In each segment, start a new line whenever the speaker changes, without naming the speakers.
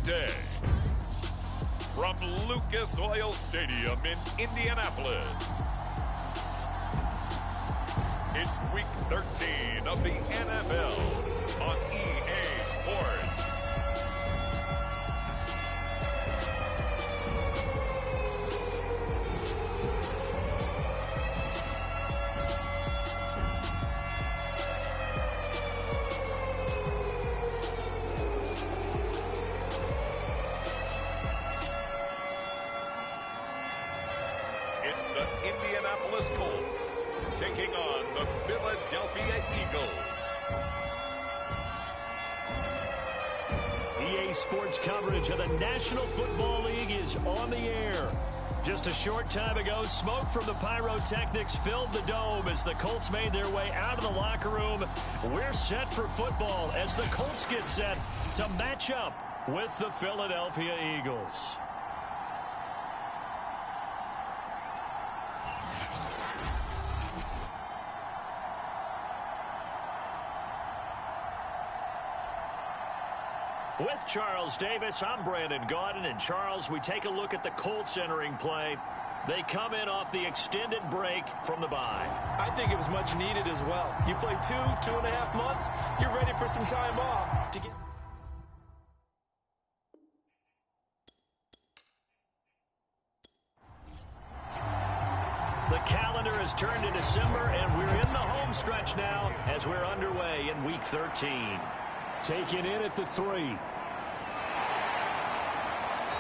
day. From Lucas Oil Stadium in Indianapolis, it's Week 13 of the NFL on EA Sports. It's the Indianapolis Colts taking on the Philadelphia Eagles.
EA Sports coverage of the National Football League is on the air. Just a short time ago, smoke from the pyrotechnics filled the dome as the Colts made their way out of the locker room. We're set for football as the Colts get set to match up with the Philadelphia Eagles. With Charles Davis, I'm Brandon Gaudin. And Charles, we take a look at the Colts entering play. They come in off the extended break from the bye.
I think it was much needed as well. You play 2.5 months, you're ready for some time off to get...
The calendar has turned to December, and we're in the home stretch now as we're underway in Week 13. Taken in at the 3.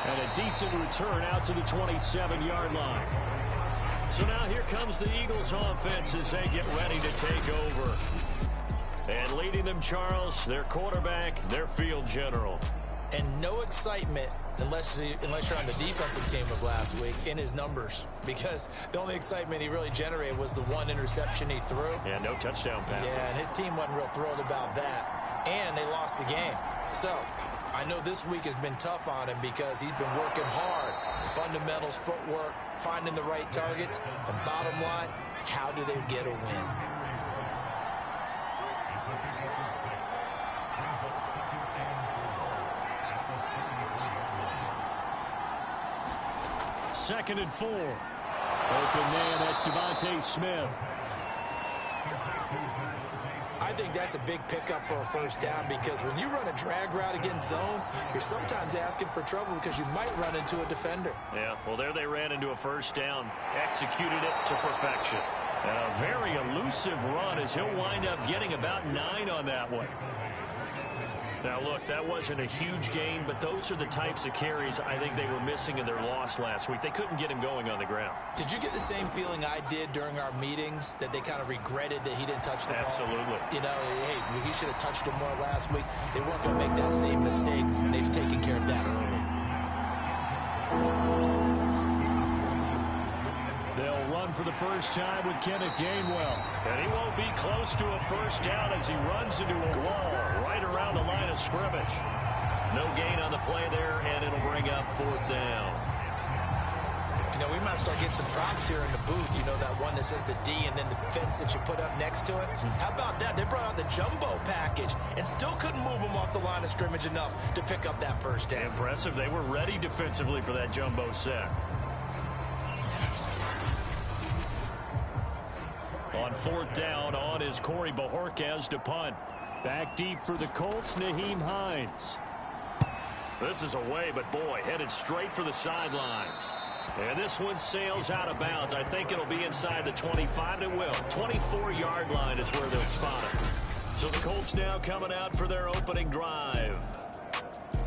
And a decent return out to the 27-yard line. So now here comes the Eagles offense as they get ready to take over. And leading them, Charles, their quarterback, their field general.
And no excitement unless you're on the defensive team of last week in his numbers. Because the only excitement he really generated was the one interception he threw.
Yeah, no touchdown passes.
Yeah, and his team wasn't real thrilled about that. And they lost the game. So, I know this week has been tough on him because he's been working hard. Fundamentals, footwork, finding the right targets. And bottom line, how do they get a win?
Second and 4. Open man, that's Devontae Smith.
I think that's a big pickup for a first down because when you run a drag route against zone, you're sometimes asking for trouble because you might run into a defender.
Yeah, well, there they ran into a first down, executed it to perfection. And a very elusive run as he'll wind up getting about 9 on that one. Now, look, that wasn't a huge gain, but those are the types of carries I think they were missing in their loss last week. They couldn't get him going on the ground.
Did you get the same feeling I did during our meetings, that they kind of regretted that he didn't touch the ball?
Absolutely.
You know, hey, he should have touched it more last week. They weren't going to make that same mistake, and they've taken care of that early.
They'll run for the first time with Kenneth Gainwell. And he won't be close to a first down as he runs into a wall right around the line of scrimmage. No gain on the play there, and it'll bring up 4th down.
You know, we might start getting some props here in the booth. You know, that one that says the D and then the fence that you put up next to it? How about that? They brought out the jumbo package and still couldn't move them off the line of scrimmage enough to pick up that first down.
Impressive. They were ready defensively for that jumbo set. On 4th down, on is Corey Bojorquez to punt. Back deep for the Colts, Nyheim Hines. This is away, but boy, headed straight for the sidelines. And this one sails out of bounds. I think it'll be inside the 25, and it will. 24-yard line is where they'll spot it. So the Colts now coming out for their opening drive.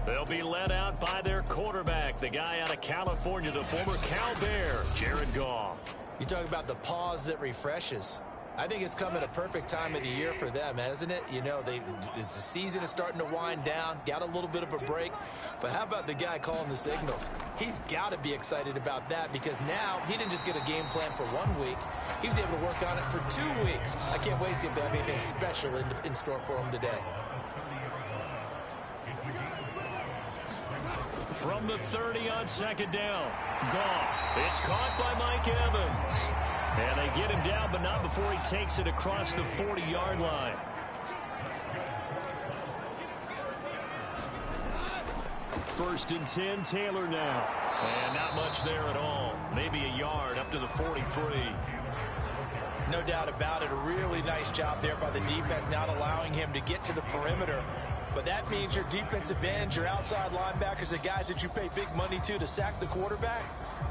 They'll be led out by their quarterback, the guy out of California, the former Cal Bear, Jared Goff.
You talk about the pause that refreshes. I think it's come at a perfect time of the year for them, hasn't it? You know, the season is starting to wind down, got a little bit of a break. But how about the guy calling the signals? He's got to be excited about that because now he didn't just get a game plan for 1 week. He was able to work on it for 2 weeks. I can't wait to see if they have anything special in store for him today.
From the 30 on 2nd down, Goff. It's caught by Mike Evans. And they get him down, but not before he takes it across the 40-yard line. first and 10, Taylor now. And not much there at all. Maybe a yard up to the 43.
No doubt about it. A really nice job there by the defense, not allowing him to get to the perimeter. But that means your defensive ends, your outside linebackers, the guys that you pay big money to sack the quarterback,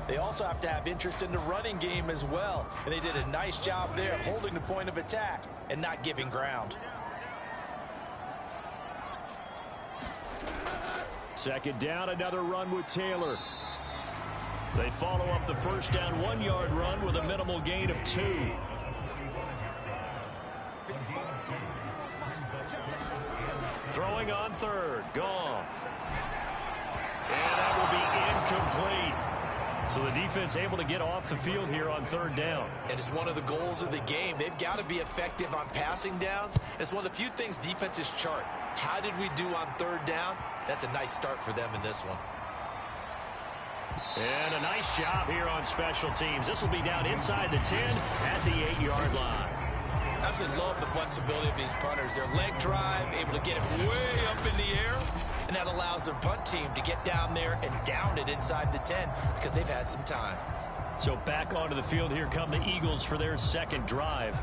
they also have to have interest in the running game as well. And they did a nice job there of holding the point of attack and not giving ground.
Second down, another run with Taylor. They follow up the first down 1-yard run with a minimal gain of 2. Throwing on third, Goff. And that will be incomplete. So the defense able to get off the field here on third down.
And it's one of the goals of the game. They've got to be effective on passing downs. It's one of the few things defenses chart. How did we do on third down? That's a nice start for them in this one.
And a nice job here on special teams. This will be down inside the 10 at the 8-yard line.
I absolutely love the flexibility of these punters. Their leg drive, able to get it way up in the air, and that allows their punt team to get down there and down it inside the 10 because they've had some time.
So back onto the field here come the Eagles for their second drive.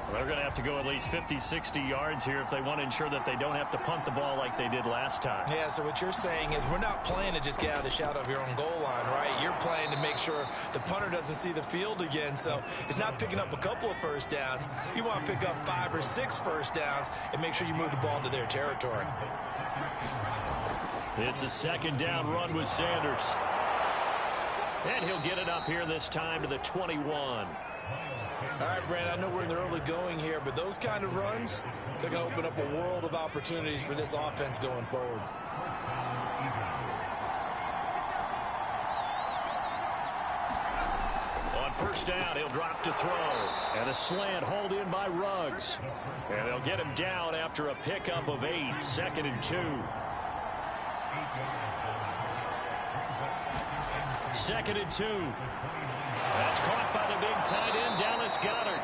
Well, they're going to have to go at least 50, 60 yards here if they want to ensure that they don't have to punt the ball like they did last time.
Yeah, so what you're saying is we're not playing to just get out of the shadow of your own goal line, right? You're playing to make sure the punter doesn't see the field again. So it's not picking up a couple of first downs. You want to pick up 5 or 6 first downs and make sure you move the ball into their territory.
It's a second down run with Sanders. And he'll get it up here this time to the 21.
All right, Brad, I know we're in the early going here, but those kind of runs, they're going to open up a world of opportunities for this offense going forward.
On first down, he'll drop to throw. And a slant hauled in by Ruggs. And they'll get him down after a pickup of 8, 2nd and 2. 2nd and 2. That's caught by the big tight end, Dallas Goedert.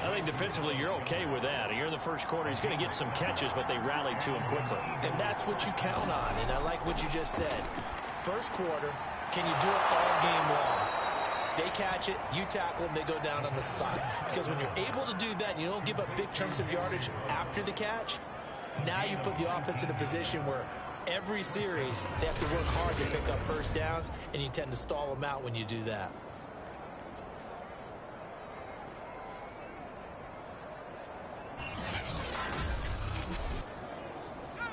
I think defensively you're okay with that. Here in the first quarter, he's going to get some catches, but they rallied to him quickly.
And that's what you count on, and I like what you just said. First quarter, can you do it all game long? They catch it, you tackle them, they go down on the spot. Because when you're able to do that and you don't give up big chunks of yardage after the catch, now you put the offense in a position where every series, they have to work hard to pick up first downs, and you tend to stall them out when you do that.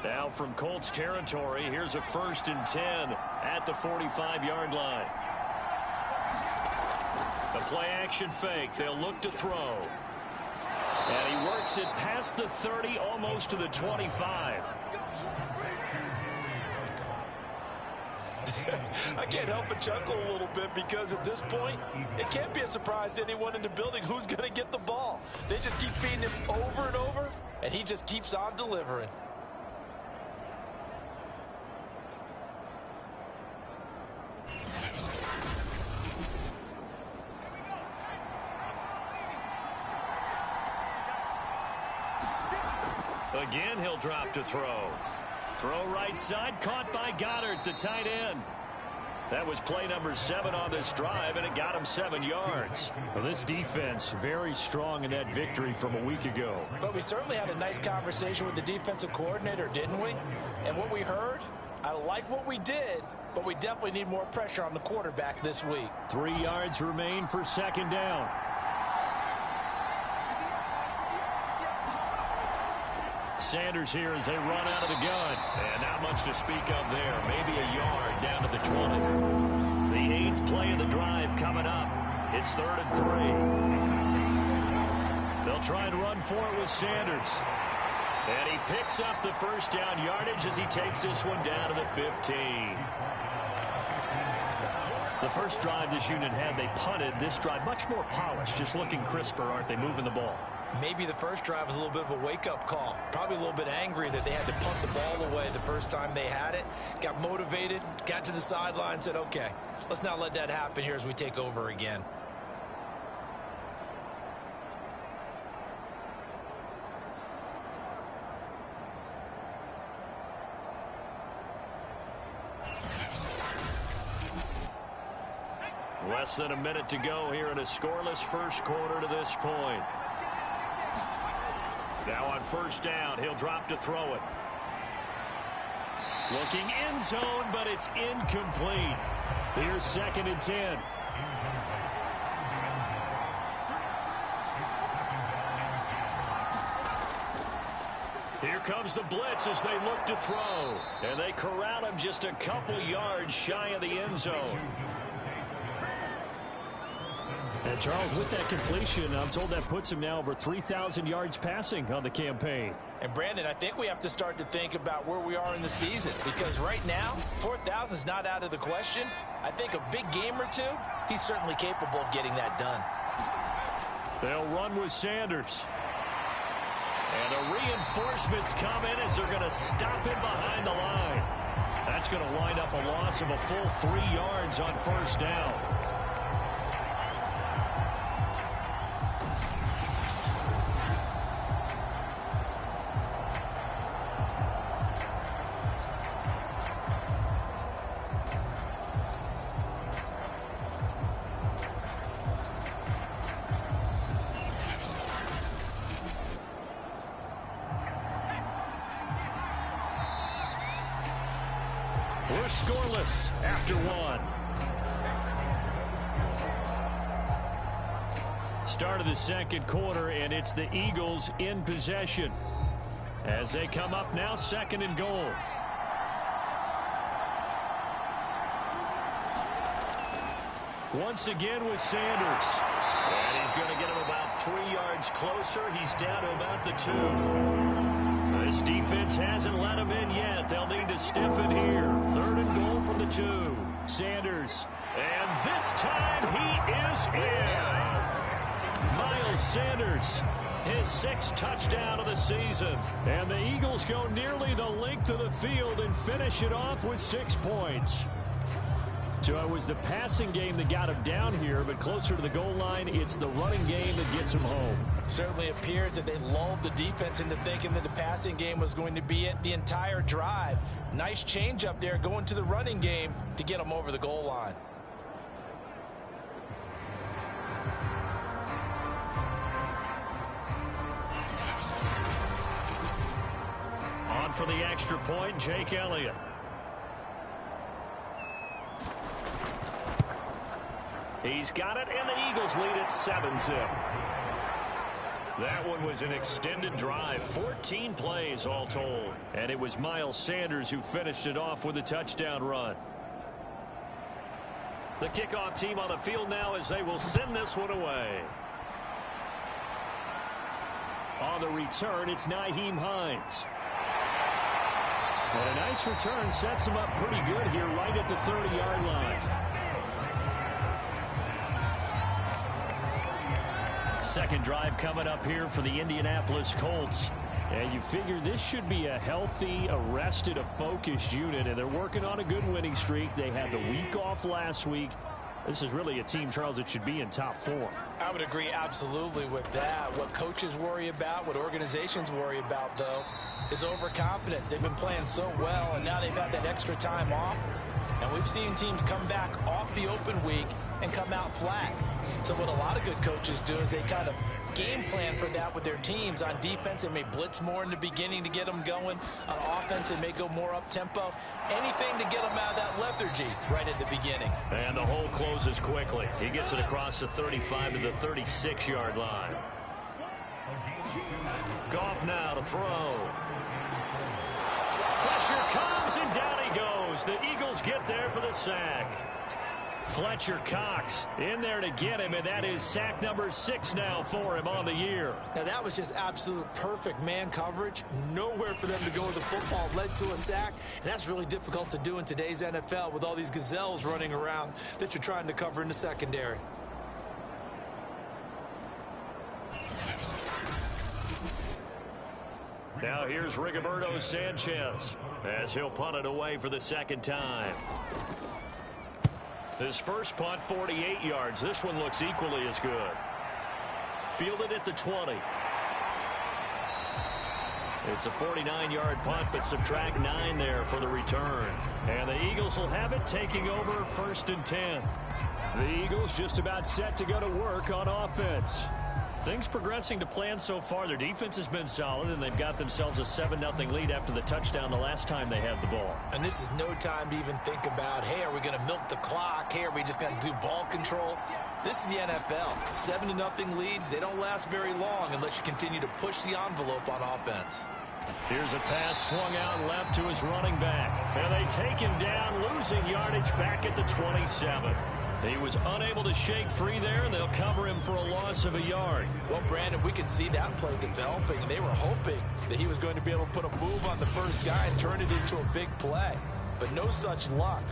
Now from Colts territory, here's a 1st and 10 at the 45-yard line. The play-action fake. They'll look to throw. And he works it past the 30, almost to the 25.
I can't help but chuckle a little bit because at this point, it can't be a surprise to anyone in the building who's going to get the ball. They just keep feeding him over and over, and he just keeps on delivering.
Again, he'll drop to throw. Throw right side, caught by Goddard, the tight end. That was play number 7 on this drive, and it got him 7 yards. Well, this defense very strong in that victory from a week ago.
But we certainly had a nice conversation with the defensive coordinator, didn't we? And what we heard, I like what we did, but we definitely need more pressure on the quarterback this week.
3 yards remain for 2nd down. Sanders here as they run out of the gun. And not much to speak of there. Maybe a yard down to the 20. The 8th play of the drive coming up. It's 3rd and 3. They'll try and run for it with Sanders. And he picks up the first down yardage as he takes this one down to the 15. The first drive this unit had, they punted. This drive, much more polished, just looking crisper, aren't they, moving the ball?
Maybe the first drive was a little bit of a wake-up call. Probably a little bit angry that they had to punt the ball away the first time they had it. Got motivated, got to the sideline, said, okay, let's not let that happen here as we take over again.
Less than a minute to go here in a scoreless first quarter to this point. Now on first down, he'll drop to throw it. Looking end zone, but it's incomplete. Here's 2nd and 10. Here comes the blitz as they look to throw. And they corral him just a couple yards shy of the end zone.
And Charles, with that completion, I'm told that puts him now over 3,000 yards passing on the campaign.
And Brandon, I think we have to start to think about where we are in the season, because right now 4,000 is not out of the question. I think a big game or two, he's certainly capable of getting that done.
They'll run with Sanders. And the reinforcements come in as they're going to stop him behind the line. That's going to wind up a loss of a full 3 yards on first down. We're scoreless after one. Start of the second quarter, and it's the Eagles in possession as they come up now 2nd and goal. Once again with Sanders. And he's going to get him about 3 yards closer. He's down to about the 2. This defense hasn't let him in yet. They'll need to stiffen here. 3rd and goal from the 2. Sanders. And this time he is in. Miles Sanders, his 6th touchdown of the season. And the Eagles go nearly the length of the field and finish it off with 6 points. So it was the passing game that got him down here, but closer to the goal line, it's the running game that gets him home.
Certainly appears that they lulled the defense into thinking that the passing game was going to be it the entire drive. Nice change up there going to the running game to get them over the goal line.
On for the extra point, Jake Elliott. He's got it, and the Eagles lead it 7-zip. That one was an extended drive, 14 plays all told. And it was Miles Sanders who finished it off with a touchdown run. The kickoff team on the field now as they will send this one away. On the return, it's Nyheim Hines. And a nice return sets him up pretty good here right at the 30-yard line. Second drive coming up here for the Indianapolis Colts. And you figure this should be a healthy, a rested, a focused unit. And they're working on a good winning streak. They had the week off last week. This is really a team, Charles, that should be in top 4.
I would agree absolutely with that. What coaches worry about, what organizations worry about, though, is overconfidence. They've been playing so well, and now they've had that extra time off. And we've seen teams come back off the open week and come out flat. So what a lot of good coaches do is they kind of game plan for that with their teams. On defense, they may blitz more in the beginning to get them going. On offense, they may go more up-tempo. Anything to get them out of that lethargy right at the beginning.
And the hole closes quickly. He gets it across the 35 to the 36-yard line. Goff now to throw. Pressure comes, and down he goes. The Eagles get there for the sack. Fletcher Cox in there to get him, and that is sack number 6 now for him on the year.
Now, that was just absolute perfect man coverage. Nowhere for them to go with the football. Led to a sack, and that's really difficult to do in today's NFL with all these gazelles running around that you're trying to cover in the secondary.
Now here's Rigoberto Sanchez as he'll punt it away for the second time. His first punt, 48 yards. This one looks equally as good. Fielded at the 20. It's a 49-yard punt, but subtract 9 there for the return. And the Eagles will have it, taking over 1st and 10.
The Eagles just about set to go to work on offense. Things progressing to plan so far. Their defense has been solid, and they've got themselves a 7-0 lead after the touchdown the last time they had the ball.
And this is no time to even think about, hey, are we going to milk the clock? Hey, are we just going to do ball control? This is the NFL. 7-0 leads, they don't last very long unless you continue to push the envelope on offense.
Here's a pass swung out left to his running back. And they take him down, losing yardage back at the 27. He was unable to shake free there, and they'll cover him for a loss of a yard.
Well, Brandon, we could see that play developing, and they were hoping that he was going to be able to put a move on the first guy and turn it into a big play. But no such luck.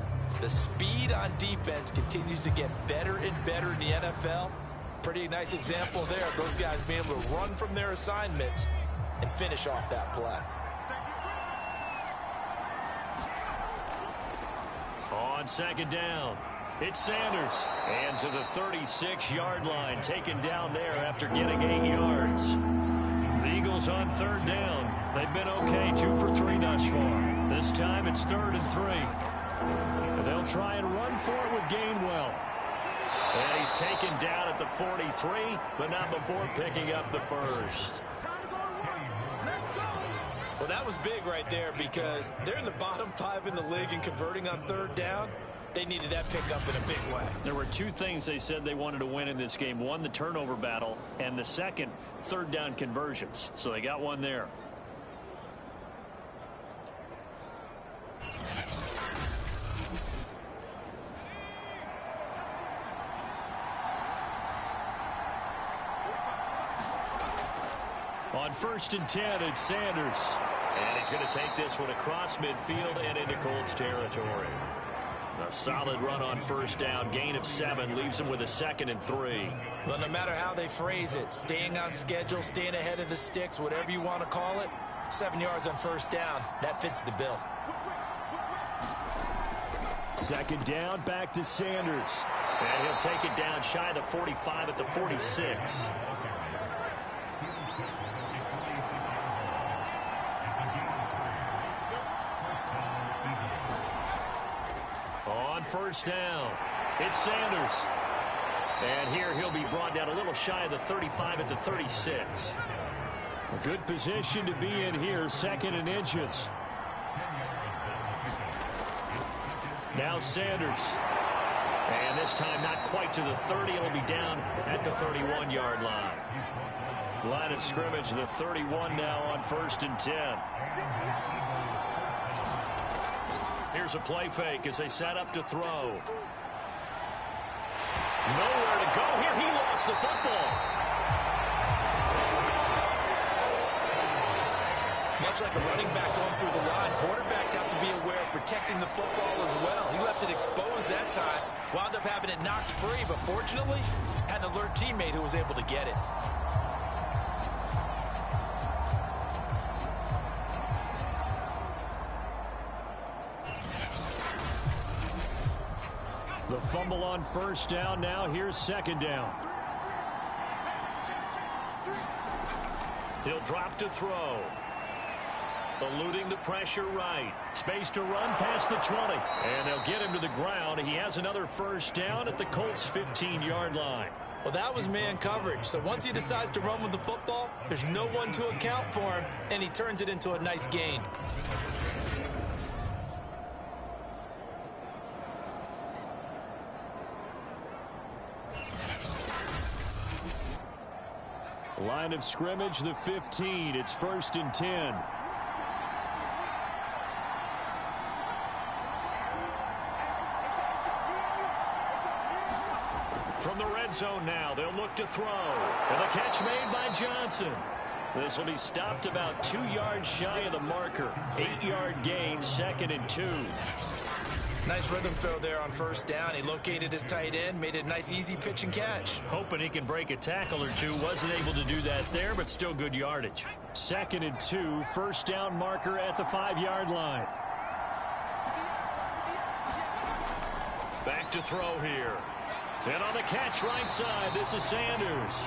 The speed on defense continues to get better and better in the NFL. Pretty nice example there of those guys being able to run from their assignments and finish off that play.
On second down, it's Sanders. And to the 36-yard line, taken down there after getting 8 yards. The Eagles on third down. They've been okay, 2 for 3 thus far. This time it's 3rd and 3. And they'll try and run for it with Gainwell. And he's taken down at the 43, but not before picking up the first.
Well, that was big right there because they're in the bottom 5 in the league in converting on third down. They needed that pickup in a big way.
There were 2 things they said they wanted to win in this game. One, the turnover battle, and the second, third down conversions. So they got one there. On 1st and 10, it's Sanders. And he's going to take this one across midfield and into Colts territory. A solid run on first down, gain of 7, leaves him with a 2nd and 3.
Well, no matter how they phrase it, staying on schedule, staying ahead of the sticks, whatever you want to call it, 7 yards on first down, that fits the bill.
Second down, back to Sanders. And he'll take it down shy of the 45 at the 46. On first down, it's Sanders. And here he'll be brought down a little shy of the 35 at the 36.
A good position to be in here, 2nd and inches.
Now Sanders. And this time not quite to the 30. It'll be down at the 31-yard line. Line of scrimmage, the 31 now on 1st and 10. Here's a play fake as they set up to throw. Nowhere to go here. He lost the football.
Much like a running back going through the line, quarterbacks have to be aware of protecting the football as well. He left it exposed that time, wound up having it knocked free, but fortunately, had an alert teammate who was able to get it.
The fumble on first down. Now here's 2nd down.
He'll drop to throw. Eluding the pressure right. Space to run past the 20. And they'll get him to the ground. He has another first down at the Colts' 15-yard line.
Well, that was man coverage. So once he decides to run with the football, there's no one to account for him, and he turns it into a nice gain.
Line of scrimmage, the 15. It's 1st and 10.
From the red zone now, they'll look to throw. And the catch made by Johnson. This will be stopped about 2 yards shy of the marker. 8-yard gain, 2nd and 2.
Nice rhythm throw there on first down. He located his tight end, made it a nice, easy pitch and catch.
Hoping he can break a tackle or two. Wasn't able to do that there, but still good yardage.
2nd and 2, first down marker at the 5-yard line.
Back to throw here. And on the catch right side, this is Sanders.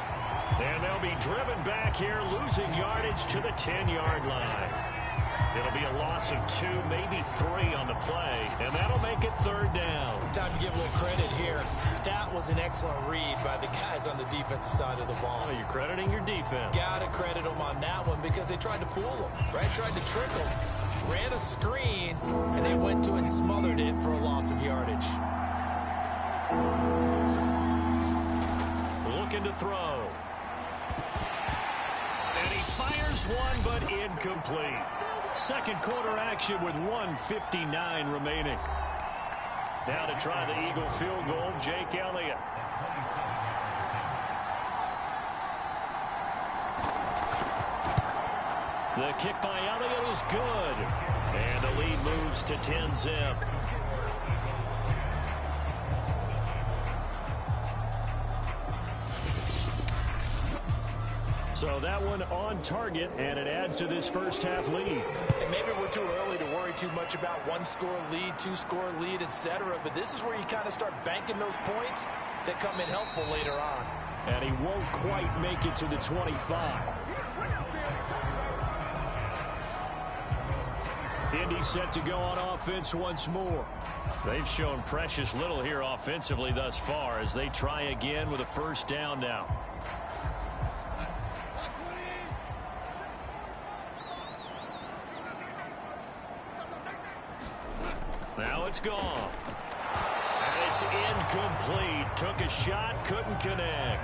And they'll be driven back here, losing yardage to the 10-yard line.
It'll be a loss of 2, maybe 3 on the play, and that'll make it 3rd down.
Time to give a little credit here. That was an excellent read by the guys on the defensive side of the ball.
Oh, you're crediting your defense.
Gotta credit them on that one because they tried to fool them, right? Tried to trick them. Ran a screen, and they went to and smothered it for a loss of yardage.
Looking to throw. And he fires one, but incomplete. Second quarter action with 1:59 remaining. Now to try the Eagle field goal, Jake Elliott. The kick by Elliott is good. And the lead moves to 10-zip. So that one on target, and it adds to this first half lead.
And maybe we're too early to worry too much about one-score lead, two-score lead, etc. But this is where you kind of start banking those points that come in helpful later on.
And he won't quite make it to the 25. Indy set to go on offense once more. They've shown precious little here offensively thus far as they try again with a first down now. Now it's gone. And it's incomplete. Took a shot, couldn't connect.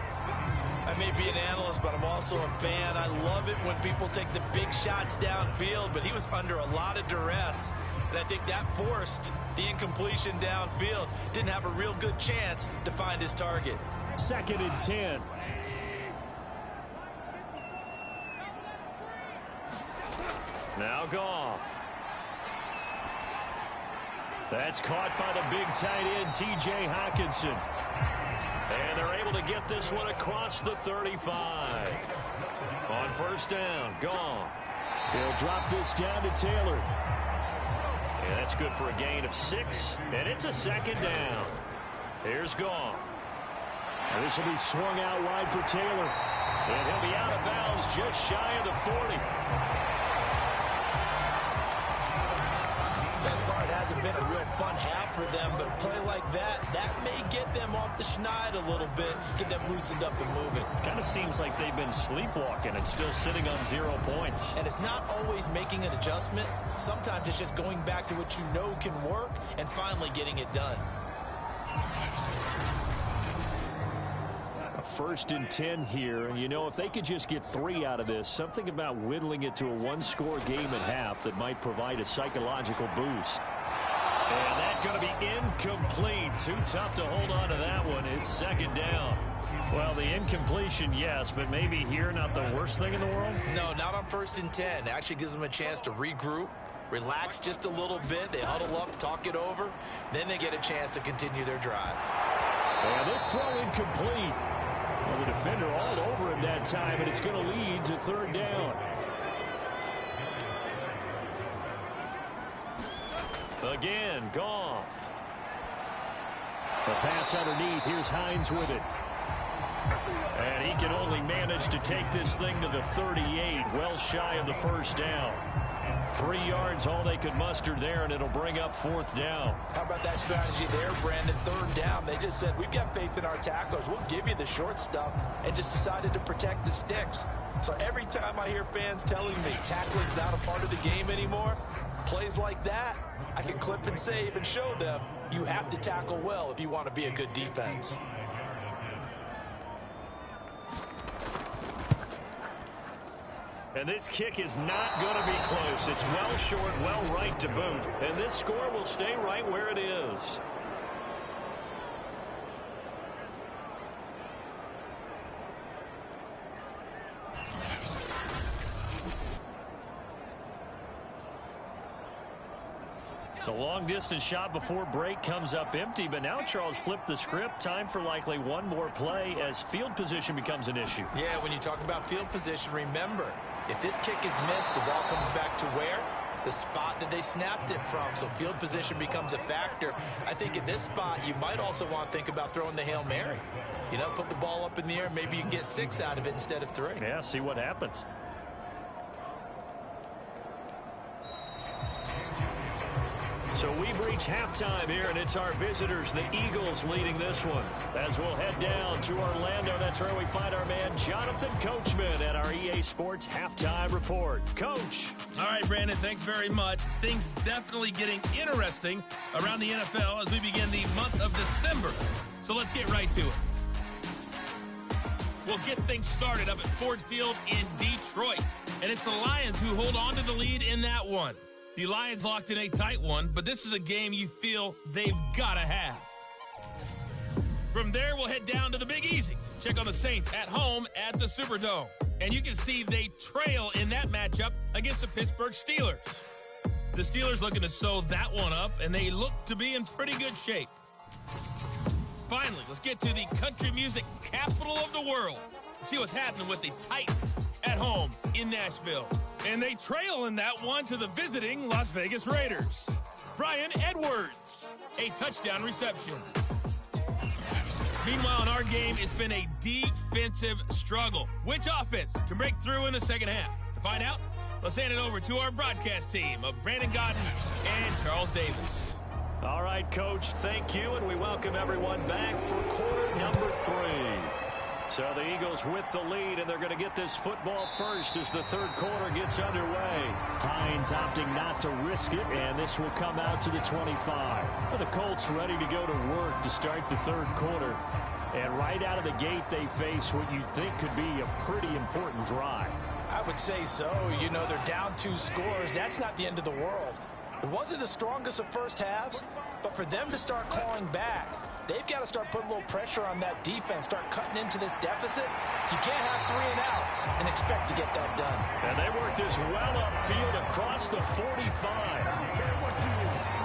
I may be an analyst, but I'm also a fan. I love it when people take the big shots downfield, but he was under a lot of duress. And I think that forced the incompletion downfield. Didn't have a real good chance to find his target.
2nd and 10. Now Goff. That's caught by the big tight end, T.J. Hockenson. And they're able to get this one across the 35. On first down, Goff. He'll drop this down to Taylor. And that's good for a gain of 6. And it's a 2nd down. Here's Goff. And this will be swung out wide for Taylor. And he'll be out of bounds just shy of the 40.
Thus far, it hasn't been a real fun half for them, but a play like that may get them off the schneid a little bit, get them loosened up and moving.
Kind of seems like they've been sleepwalking and still sitting on 0 points.
And it's not always making an adjustment. Sometimes it's just going back to what you know can work and finally getting it done.
A 1st and 10 here, and you know, if they could just get 3 out of this, something about whittling it to a one-score game at half that might provide a psychological boost. And that's going to be incomplete. Too tough to hold on to that one. It's 2nd down. Well, the incompletion, yes, but maybe here not the worst thing in the world?
No, not on 1st and 10. It actually gives them a chance to regroup, relax just a little bit. They huddle up, talk it over. Then they get a chance to continue their drive.
And this throw incomplete. Well, the defender all over him that time, and it's going to lead to 3rd down. Again, Goff. The pass underneath. Here's Hines with it. And he can only manage to take this thing to the 38, well shy of the first down. 3 yards, all they could muster there, and it'll bring up 4th down.
How about that strategy there, Brandon? 3rd down. They just said, we've got faith in our tacklers. We'll give you the short stuff, and just decided to protect the sticks. So every time I hear fans telling me tackling's not a part of the game anymore, plays like that, I can clip and save and show them you have to tackle well if you want to be a good defense.
And this kick is not going to be close. It's well short, well right to boot. And this score will stay right where it is. The long-distance shot before break comes up empty, but now Charles flipped the script. Time for likely one more play as field position becomes an issue.
Yeah, when you talk about field position, remember, if this kick is missed, the ball comes back to where? The spot that they snapped it from. So field position becomes a factor. I think at this spot, you might also want to think about throwing the Hail Mary. You know, put the ball up in the air. Maybe you can get 6 out of it instead of 3.
Yeah, see what happens.
So we've reached halftime here, and it's our visitors, the Eagles, leading this one. As we'll head down to Orlando, that's where we find our man Jonathan Coachman at our EA Sports Halftime Report. Coach.
All right, Brandon, thanks very much. Things definitely getting interesting around the NFL as we begin the month of December. So let's get right to it. We'll get things started up at Ford Field in Detroit. And it's the Lions who hold on to the lead in that one. The Lions locked in a tight one, but this is a game you feel they've got to have. From there, we'll head down to the Big Easy. Check on the Saints at home at the Superdome. And you can see they trail in that matchup against the Pittsburgh Steelers. The Steelers looking to sew that one up, and they look to be in pretty good shape. Finally, let's get to the country music capital of the world. See what's happening with the Titans at home in Nashville. And they trail in that one to the visiting Las Vegas Raiders. Bryan Edwards, a touchdown reception. Meanwhile, in our game, it's been a defensive struggle. Which offense can break through in the second half? To find out, let's hand it over to our broadcast team of Brandon Godden and Charles Davis.
All right, Coach, thank you, and we welcome everyone back for quarter number 3. So the Eagles with the lead, and they're going to get this football first as the third quarter gets underway. Hines opting not to risk it, and this will come out to the 25. Well, the Colts ready to go to work to start the third quarter. And right out of the gate, they face what you think could be a pretty important drive.
I would say so. You know, they're down 2 scores. That's not the end of the world. It wasn't the strongest of first halves, but for them to start clawing back, they've got to start putting a little pressure on that defense, start cutting into this deficit. You can't have 3 and outs and expect to get that done.
And they work this well upfield across the 45.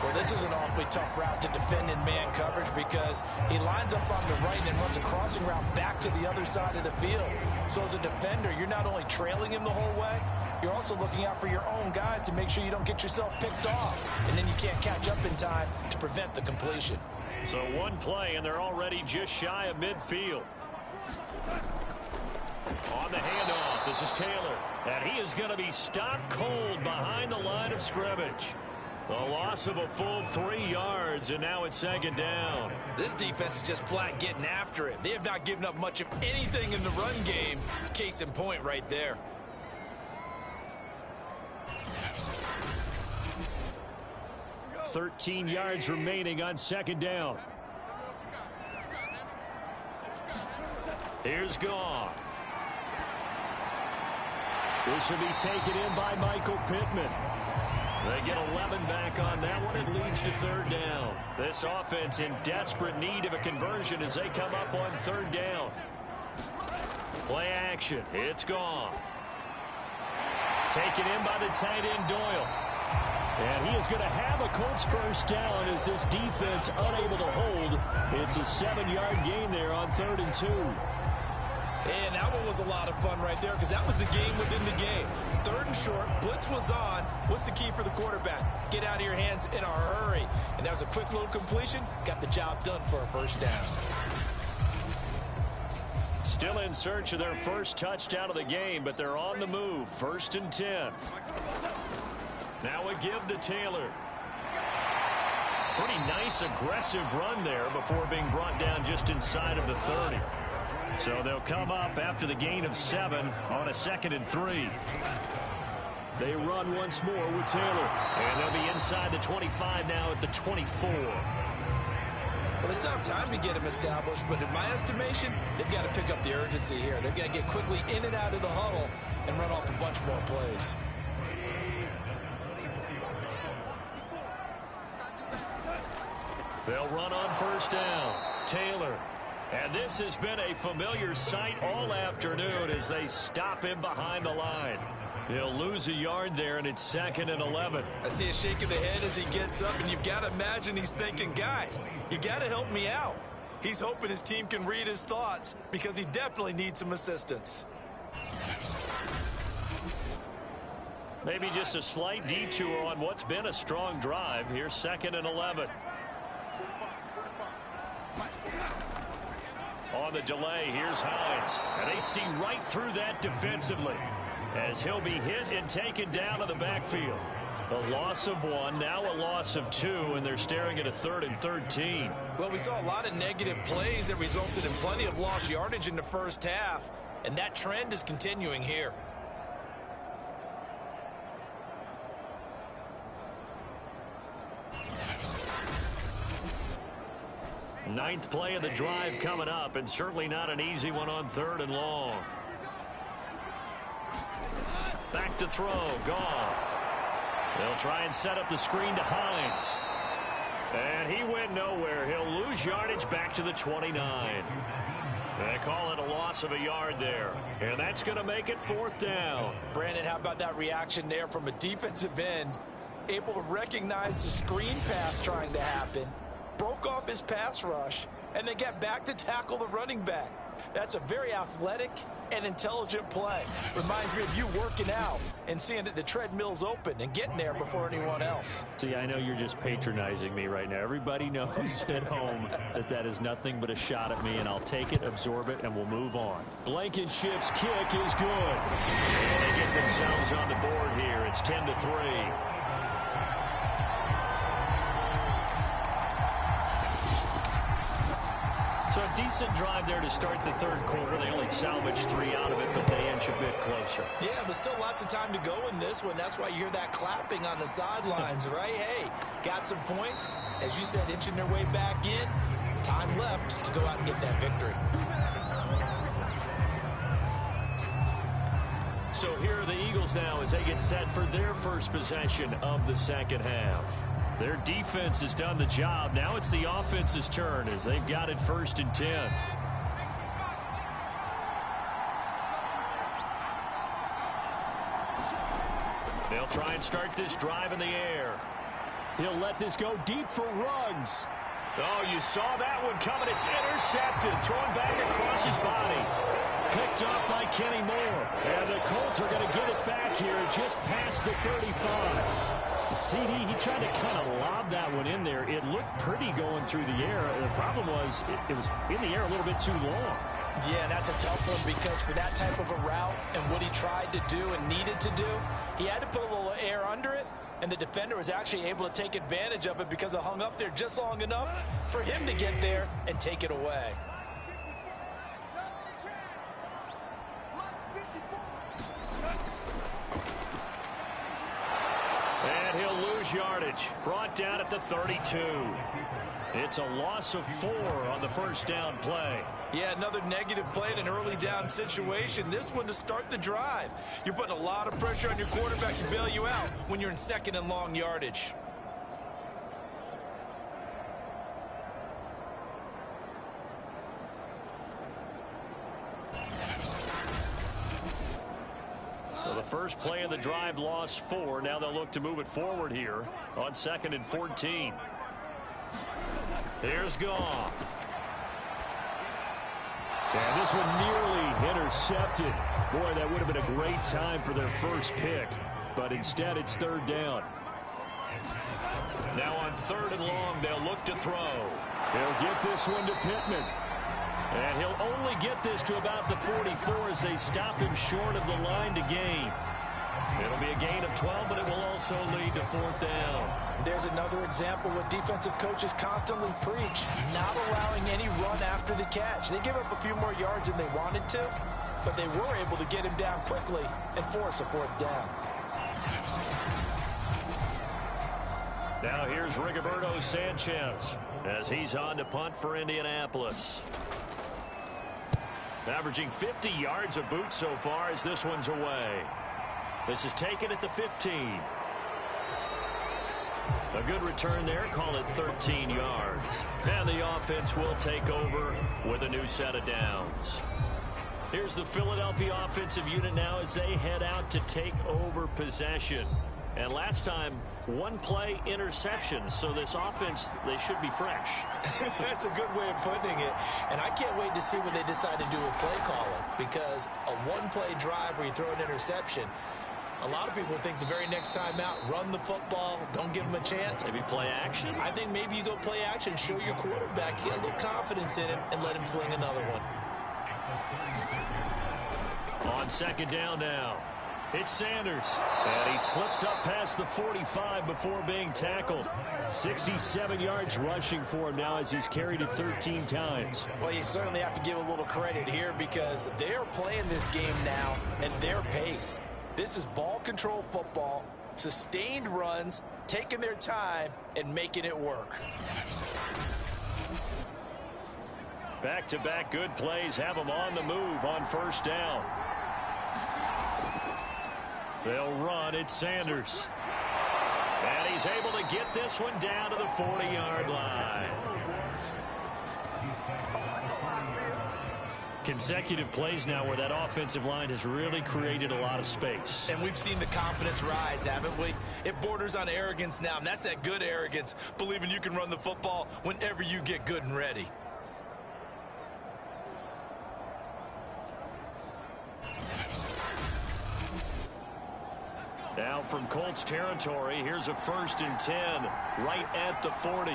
Well, this is an awfully tough route to defend in man coverage because he lines up on the right and then runs a crossing route back to the other side of the field. So as a defender, you're not only trailing him the whole way, you're also looking out for your own guys to make sure you don't get yourself picked off. And then you can't catch up in time to prevent the completion.
So one play, and they're already just shy of midfield. On the handoff, this is Taylor. And he is going to be stopped cold behind the line of scrimmage. The loss of a full 3 yards, and now it's second down.
This defense is just flat getting after it. They have not given up much of anything in the run game. Case in point right there.
$13 yards remaining on second down. Here's Goff. This will be taken in by Michael Pittman. They get 11 back on that one. It leads to third down. This offense in desperate need of a conversion as they come up on third down. Play action. It's Goff. Taken in by the tight end Doyle. And he is going to have a Colts first down as this defense unable to hold. It's a 7-yard gain there on 3rd and 2.
And that one was a lot of fun right there because that was the game within the game. 3rd and short, blitz was on. What's the key for the quarterback? Get out of your hands in a hurry. And that was a quick little completion. Got the job done for a first down.
Still in search of their first touchdown of the game, but they're on the move. 1st and 10. Now a give to Taylor. Pretty nice aggressive run there before being brought down just inside of the 30. So they'll come up after the gain of 7 on a 2nd and 3. They run once more with Taylor. And they'll be inside the 25 now at the 24.
Well, they still have time to get him established, but in my estimation, they've got to pick up the urgency here. They've got to get quickly in and out of the huddle and run off a bunch more plays.
They'll run on first down. Taylor. And this has been a familiar sight all afternoon as they stop him behind the line. He'll lose a yard there, and it's 2nd and 11.
I see a shake of the head as he gets up, and you've got to imagine he's thinking, guys, you got to help me out. He's hoping his team can read his thoughts because he definitely needs some assistance.
Maybe just a slight detour on what's been a strong drive. Here's 2nd and 11. On the delay, here's Hines. And they see right through that defensively as he'll be hit and taken down to the backfield. A loss of 1, now a loss of 2, and they're staring at a 3rd and 13.
Well, we saw a lot of negative plays that resulted in plenty of lost yardage in the first half, and that trend is continuing here.
Ninth play of the drive coming up, and certainly not an easy one on 3rd and long. Back to throw, Goff. They'll try and set up the screen to Hines. And he went nowhere. He'll lose yardage back to the 29. They call it a loss of a yard there. And that's going to make it 4th down.
Brandon, how about that reaction there from a defensive end? Able to recognize the screen pass trying to happen. Broke off his pass rush. And then get back to tackle the running back. That's a very athletic and intelligent play. Reminds me of you working out and seeing that the treadmill's open and getting there before anyone else.
See, I know you're just patronizing me right now. Everybody knows at home that that is nothing but a shot at me, and I'll take it, absorb it, and we'll move on. Blankenship's kick is good. And they get themselves on the board here. It's 10-3. So a decent drive there to start the 3rd quarter. They only salvaged 3 out of it, but they inch a bit closer.
Yeah, but still lots of time to go in this one. That's why you hear that clapping on the sidelines, right? Hey, got some points. As you said, inching their way back in. Time left to go out and get that victory.
So here are the Eagles now as they get set for their first possession of the second half. Their defense has done the job. Now it's the offense's turn as they've got it 1st and 10. They'll try and start this drive in the air. He'll let this go deep for Ruggs. Oh, you saw that one coming. It's intercepted. Thrown back across his body. Picked up by Kenny Moore. And the Colts are going to get it back here just past the 35. CD, he tried to kind of lob that one in there. It looked pretty going through the air. The problem was it was in the air a little bit too long.
Yeah, that's a tough one because for that type of a route and what he tried to do and needed to do, he had to put a little air under it, and the defender was actually able to take advantage of it because it hung up there just long enough for him to get there and take it away.
And he'll lose yardage. Brought down at the 32. It's a loss of 4 on the first down play.
Yeah, another negative play in an early down situation. This one to start the drive. You're putting a lot of pressure on your quarterback to bail you out when you're in 2nd and long yardage.
So the first play of the drive lost 4. Now they'll look to move it forward here on 2nd and 14. Here's Goff. And this one nearly intercepted. Boy, that would have been a great time for their first pick. But instead, it's 3rd down. Now on 3rd and long, they'll look to throw. They'll get this one to Pittman. And he'll only get this to about the 44 as they stop him short of the line to gain. It'll be a gain of 12, but it will also lead to 4th down.
There's another example what defensive coaches constantly preach, not allowing any run after the catch. They give up a few more yards than they wanted to, but they were able to get him down quickly and force a 4th down.
Now here's Rigoberto Sanchez as he's on to punt for Indianapolis. Averaging 50 yards a boot so far as this one's away. This is taken at the 15. A good return there. Call it 13 yards. And the offense will take over with a new set of downs. Here's the Philadelphia offensive unit now as they head out to take over possession. And last time, 1 play interception. So this offense, they should be fresh.
That's a good way of putting it. And I can't wait to see what they decide to do with play calling. Because a 1-play drive where you throw an interception, a lot of people think the very next time out, run the football, don't give them a chance.
Maybe play action?
I think maybe you go play action, show your quarterback, get a little confidence in him, and let him fling another one.
On 2nd down now. It's Sanders. And he slips up past the 45 before being tackled. 67 yards rushing for him now as he's carried it 13 times.
Well, you certainly have to give a little credit here because they're playing this game now at their pace. This is ball control football, sustained runs, taking their time, and making it work.
Back-to-back good plays have them on the move on first down. They'll run. It's Sanders. And he's able to get this one down to the 40-yard line. Consecutive plays now where that offensive line has really created a lot of space.
And we've seen the confidence rise, haven't we? It borders on arrogance now, and that's that good arrogance, believing you can run the football whenever you get good and ready.
Now from Colts territory, here's a 1st and 10 right at the 40.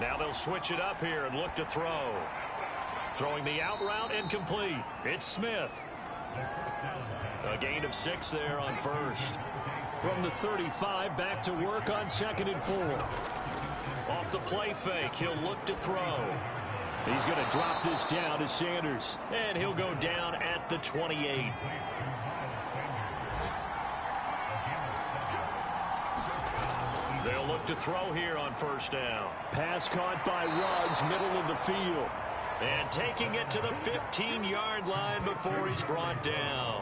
Now they'll switch it up here and look to throw. Throwing the out route and complete. It's Smith. A gain of 6 there on first. From the 35, back to work on 2nd and 4. Off the play fake, he'll look to throw. He's going to drop this down to Sanders, and he'll go down at the 28. They'll look to throw here on first down. Pass caught by Ruggs, middle of the field. And taking it to the 15-yard line before he's brought down.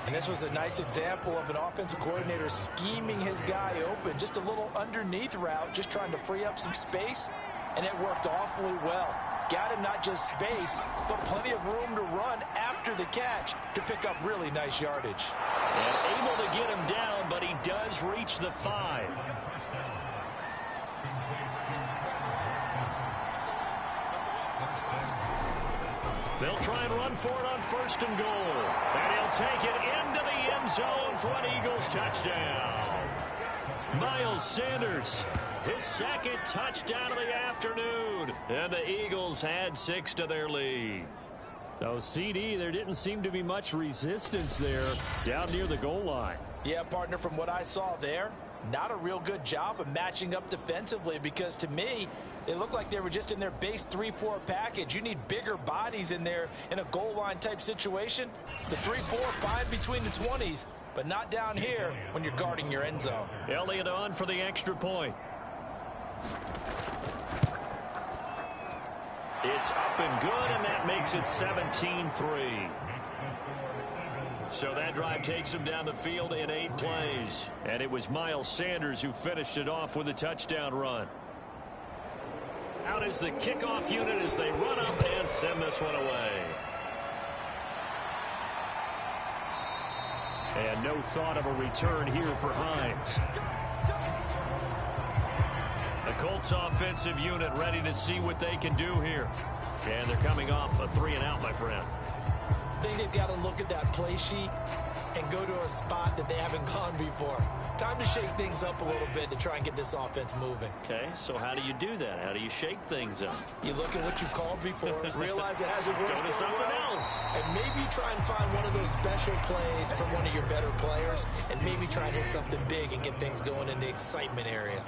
And this was a nice example of an offensive coordinator scheming his guy open. Just a little underneath route, just trying to free up some space. And it worked awfully well. Got him not just space, but plenty of room to run after the catch to pick up really nice yardage.
And able to get him down, but he does reach the 5. They'll try and run for it on 1st and goal. And he'll take it into the end zone for an Eagles touchdown. Miles Sanders, his 2nd touchdown of the afternoon. And the Eagles had 6 to their lead. So, CD, there didn't seem to be much resistance there down near the goal line.
Yeah, partner, from what I saw there, not a real good job of matching up defensively because to me, they looked like they were just in their base 3-4 package. You need bigger bodies in there in a goal line type situation. The 3-4 fine between the 20s, but not down here when you're guarding your end zone.
Elliott on for the extra point. It's up and good, and that makes it 17-3. So that drive takes him down the field in 8 plays. And it was Miles Sanders who finished it off with a touchdown run. Out is the kickoff unit as they run up and send this one away. And no thought of a return here for Hines. The Colts offensive unit ready to see what they can do here. And they're coming off a 3-and-out, my friend.
I think they've got to look at that play sheet and go to a spot that they haven't gone before. Time to shake things up a little bit to try and get this offense moving.
Okay, so how do you do that? How do you shake things up?
You look at what you called before, realize it hasn't worked
Go to
so
something
well,
else.
and maybe try and find one of those special plays from one of your better players, and maybe try and hit something big and get things going in the excitement area.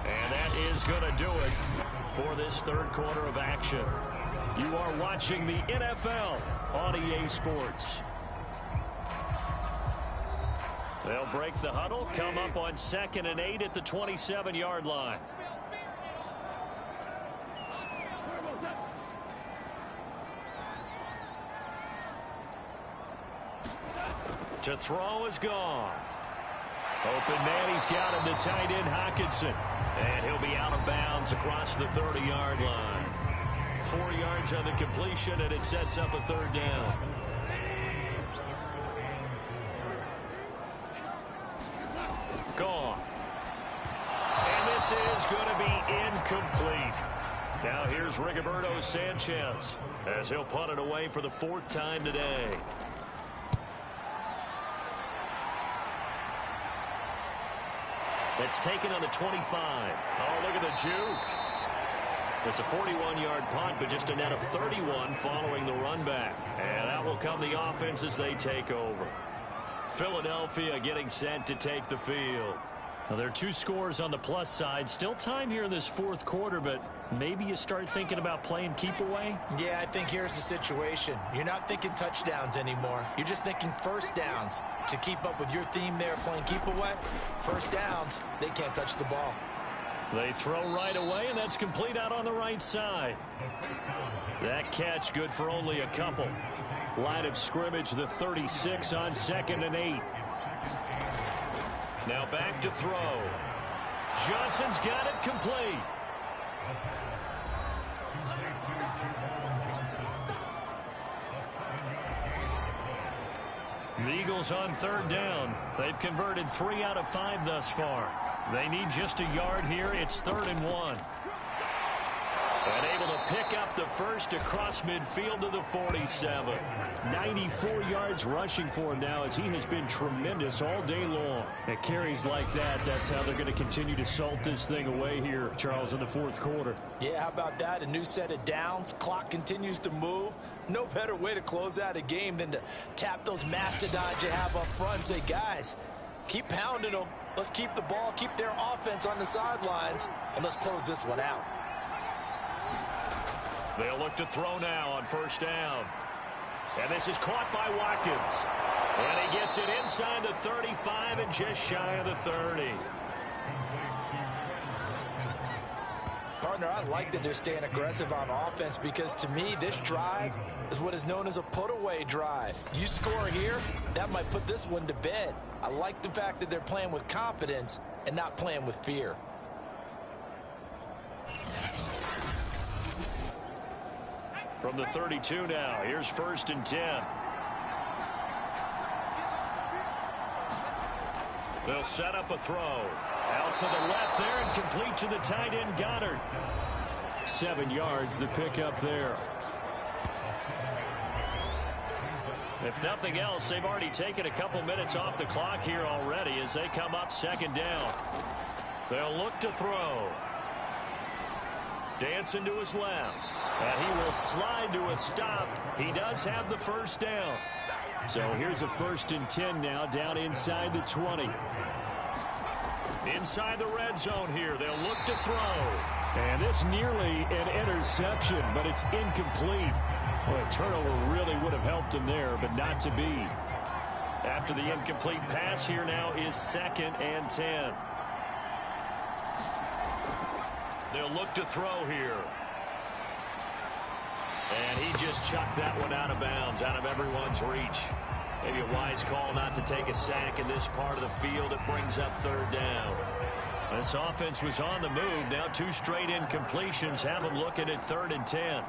And that is going to do it for this 3rd quarter of action. You are watching the NFL on EA Sports. They'll break the huddle, come up on 2nd and 8 at the 27-yard line. To throw is gone. Open man, he's got him, the tight end Hawkinson. And he'll be out of bounds across the 30-yard line. 4 yards on the completion, and it sets up a 3rd down. Gone. And this is going to be incomplete. Now here's Rigoberto Sanchez as he'll punt it away for the 4th time today. It's taken on the 25. Oh, look at the juke. It's a 41-yard punt, but just a net of 31 following the run back. And that will come the offense as they take over. Philadelphia getting set to take the field. Now, there are 2 scores on the plus side. Still time here in this fourth quarter, but maybe you start thinking about playing keep away?
Yeah, I think here's the situation. You're not thinking touchdowns anymore. You're just thinking first downs. To keep up with your theme there, playing keep away, first downs, they can't touch the ball.
They throw right away, and that's complete out on the right side. That catch good for only a couple. Line of scrimmage, the 36 on 2nd and 8. Now back to throw. Johnson's got it complete. The Eagles on 3rd down. They've converted 3 out of 5 thus far. They need just a yard here. It's 3rd and 1. And able to pick up the first across midfield to the 47. 94 yards rushing for him now as he has been tremendous all day long. At carries like that, that's how they're going to continue to salt this thing away here, Charles, in the fourth quarter.
Yeah, how about that? A new set of downs. Clock continues to move. No better way to close out a game than to tap those mastodons you have up front and say, guys, keep pounding them. Let's keep the ball, keep their offense on the sidelines, and let's close this one out.
They'll look to throw now on 1st down. And this is caught by Watkins. And he gets it inside the 35 and just shy of the 30.
Partner, I like that they're staying aggressive on offense because to me, this drive is what is known as a put-away drive. You score here, that might put this one to bed. I like the fact that they're playing with confidence and not playing with fear.
From the 32 now, here's 1st and 10. They'll set up a throw. Out to the left there and complete to the tight end Goddard. 7 yards, the pickup there. If nothing else, they've already taken a couple minutes off the clock here already as they come up 2nd down. They'll look to throw. Dancing to his left. And he will slide to a stop. He does have the 1st down. So here's a 1st and 10 now down inside the 20. Inside the red zone here. They'll look to throw. And this nearly an interception, but it's incomplete. Well, a turnover really would have helped him there, but not to be. After the incomplete pass, here now is 2nd and 10. They'll look to throw here. And he just chucked that one out of bounds, out of everyone's reach. Maybe a wise call not to take a sack in this part of the field. It brings up 3rd down. This offense was on the move. Now 2 straight incompletions have them looking at 3rd and 10.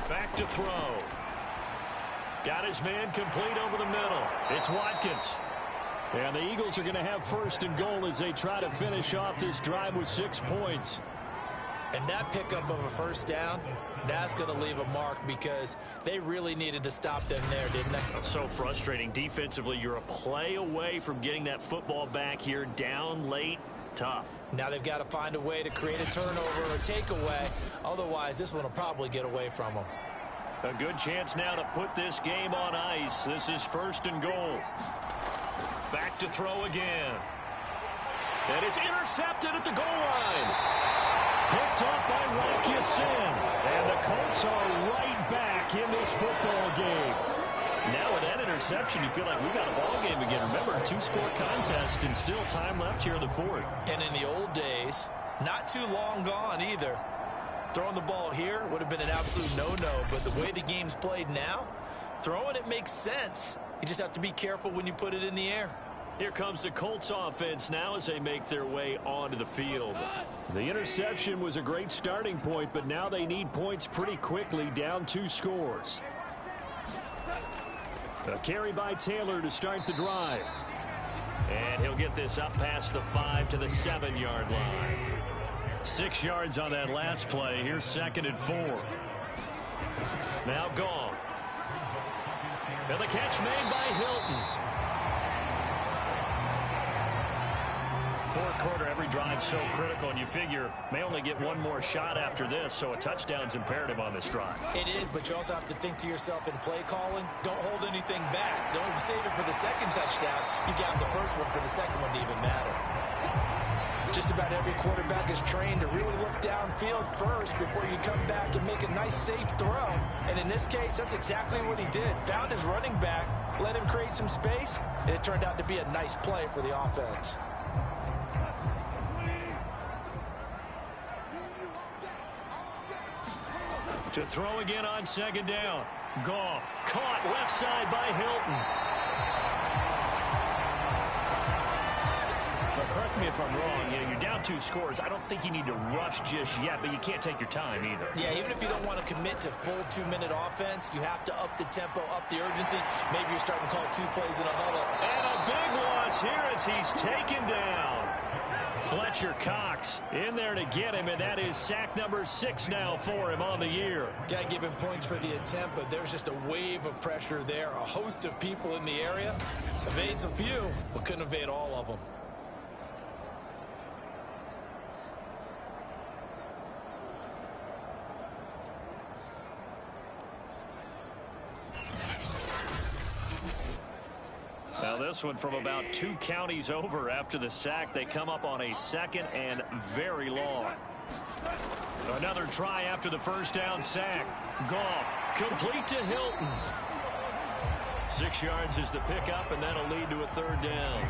Back to throw. Got his man complete over the middle. It's Watkins. And the Eagles are going to have 1st and goal as they try to finish off this drive with 6 points.
And that pickup of a 1st down, that's going to leave a mark because they really needed to stop them there, didn't they?
So frustrating. Defensively, you're a play away from getting that football back here down late. Tough.
Now they've got to find a way to create a turnover or takeaway. Otherwise, this one will probably get away from them.
A good chance now to put this game on ice. This is 1st and goal. Back to throw again. And it's intercepted at the goal line. Picked off by Watkins. And the Colts are right back in this football game. Now with that interception, you feel like we've got a ball game again. Remember, a 2-score contest and still time left here in the 4th.
And in the old days, not too long gone either. Throwing the ball here would have been an absolute no-no. But the way the game's played now, throwing it makes sense. You just have to be careful when you put it in the air.
Here comes the Colts offense now as they make their way onto the field. The interception was a great starting point, but now they need points pretty quickly, down 2 scores. A carry by Taylor to start the drive. And he'll get this up past the 5 to the 7-yard line. 6 yards on that last play. Here's 2nd and 4. Now gone. And the catch made by Hilton. fourth quarter, every drive's so critical, and you figure may only get one more shot after this, so a touchdown's imperative on this drive.
It is, but you also have to think to yourself in play calling, don't hold anything back. Don't save it for the second touchdown. You got the first one for the second one to even matter. Just about every quarterback is trained to really look downfield first before you come back and make a nice, safe throw. And in this case, that's exactly what he did. Found his running back, let him create some space, and it turned out to be a nice play for the offense.
To throw again on second down. Goff caught left side by Hilton. Correct me if I'm wrong. You're down 2 scores. I don't think you need to rush just yet, but you can't take your time either.
Yeah, even if you don't want to commit to full 2-minute offense, you have to up the tempo, up the urgency. Maybe you're starting to call 2 plays in a huddle.
And a big loss here as he's taken down. Fletcher Cox in there to get him, and that is sack number 6 now for him on the year.
Got to give him points for the attempt, but there's just a wave of pressure there. A host of people in the area. Evades a few, but couldn't evade all of them.
Now this one from about 2 counties over after the sack. They come up on a 2nd and very long. Another try after the first down sack. Goff complete to Hilton. 6 yards is the pickup, and that'll lead to a 3rd down.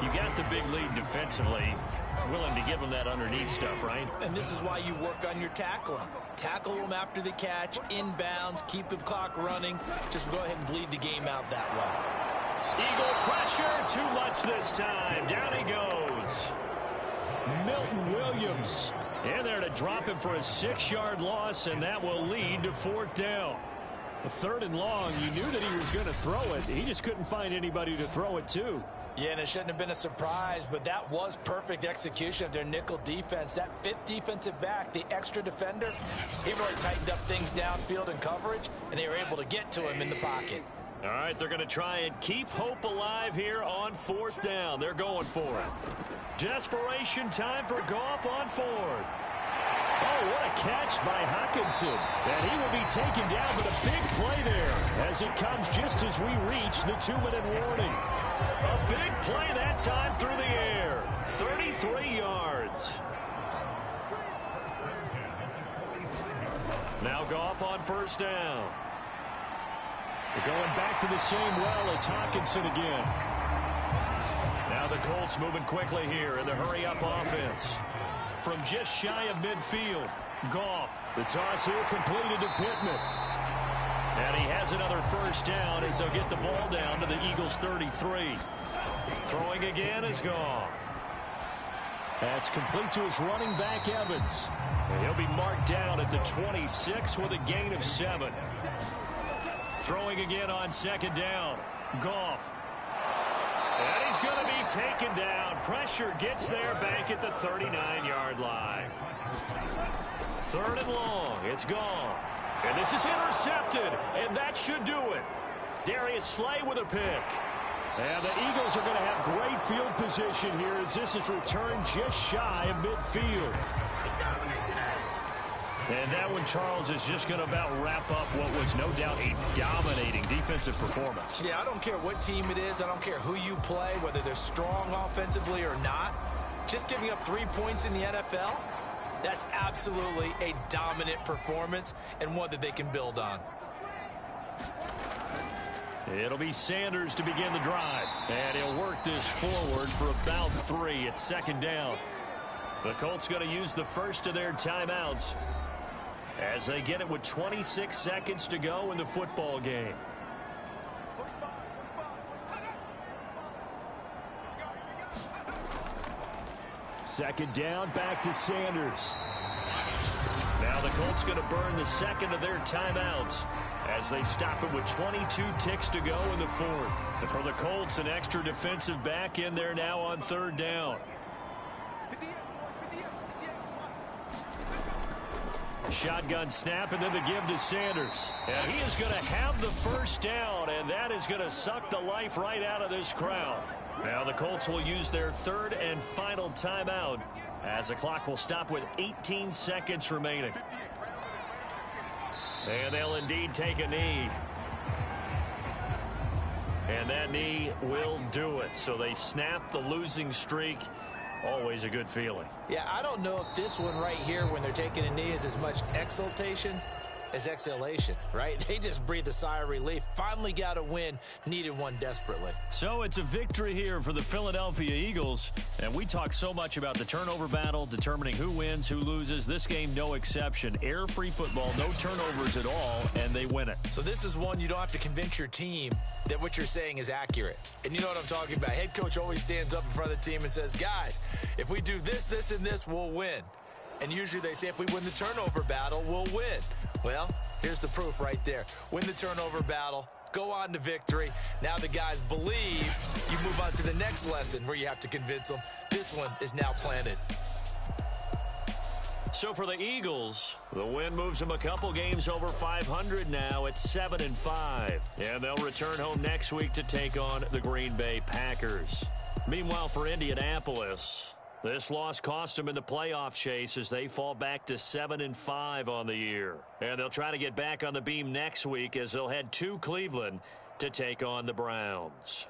You got the big lead defensively. Willing to give them that underneath stuff, right?
And this is why you work on your tackling. Tackle them after the catch, inbounds, keep the clock running. Just go ahead and bleed the game out that way.
Eagle pressure, too much this time. Down he goes. Milton Williams in there to drop him for a 6-yard loss, and that will lead to 4th down. A 3rd and long, you knew that he was going to throw it. He just couldn't find anybody to throw it to.
Yeah, and it shouldn't have been a surprise, but that was perfect execution of their nickel defense. That 5th defensive back, the extra defender, he really tightened up things downfield in coverage, and they were able to get to him in the pocket.
All right, they're going to try and keep hope alive here on 4th down. They're going for it. Desperation time for Goff on 4th. Oh, what a catch by Hockenson. And he will be taken down, but a big play there as it comes just as we reach the 2-minute warning. A big play that time through the air. 33 yards. Now Goff on 1st down. They're going back to the same well. It's Hockenson again. Now the Colts moving quickly here in the hurry-up offense. From just shy of midfield, Goff. The toss here completed to Pittman. And he has another 1st down as they'll get the ball down to the Eagles' 33. Throwing again is Goff. That's complete to his running back, Evans. And he'll be marked down at the 26 with a gain of 7. Throwing again on 2nd down. Goff. And he's going to be taken down. Pressure gets there back at the 39-yard line. 3rd and long. It's Goff. And this is intercepted. And that should do it. Darius Slay with a pick. And the Eagles are going to have great field position here as this is returned just shy of midfield. And that one, Charles, is just going to about wrap up what was no doubt a dominating defensive performance.
Yeah, I don't care what team it is. I don't care who you play, whether they're strong offensively or not. Just giving up 3 points in the NFL, that's absolutely a dominant performance and one that they can build on.
It'll be Sanders to begin the drive. And he'll work this forward for about 3 at 2nd down. The Colts going to use the first of their timeouts as they get it with 26 seconds to go in the football game. Second down, back to Sanders. Now the Colts going to burn the second of their timeouts as they stop it with 22 ticks to go in the 4th. And for the Colts, an extra defensive back in there now on 3rd down. Shotgun snap, and then the give to Sanders. And he is going to have the 1st down, and that is going to suck the life right out of this crowd. Now the Colts will use their third and final timeout as the clock will stop with 18 seconds remaining. And they'll indeed take a knee. And that knee will do it. So they snap the losing streak. Always a good feeling.
Yeah, I don't know if this one right here when they're taking a knee is as much exultation as exhalation, right? They just breathe a sigh of relief. Finally got a win, needed one desperately.
So it's a victory here for the Philadelphia Eagles. And we talk so much about the turnover battle, determining who wins, who loses. This game, no exception. Air-free football, no turnovers at all, and they win it.
So this is one you don't have to convince your team that what you're saying is accurate. And you know what I'm talking about. Head coach always stands up in front of the team and says, guys, if we do this, this, and this, we'll win. And usually they say if we win the turnover battle, we'll win. Well, here's the proof right there. Win the turnover battle, go on to victory. Now the guys believe. You move on to the next lesson where you have to convince them. This one is now planted.
So for the Eagles, the win moves them a couple games over 500 now at 7-5. And they'll return home next week to take on the Green Bay Packers. Meanwhile, for Indianapolis, this loss cost them in the playoff chase as they fall back to 7-5 on the year. And they'll try to get back on the beam next week as they'll head to Cleveland to take on the Browns.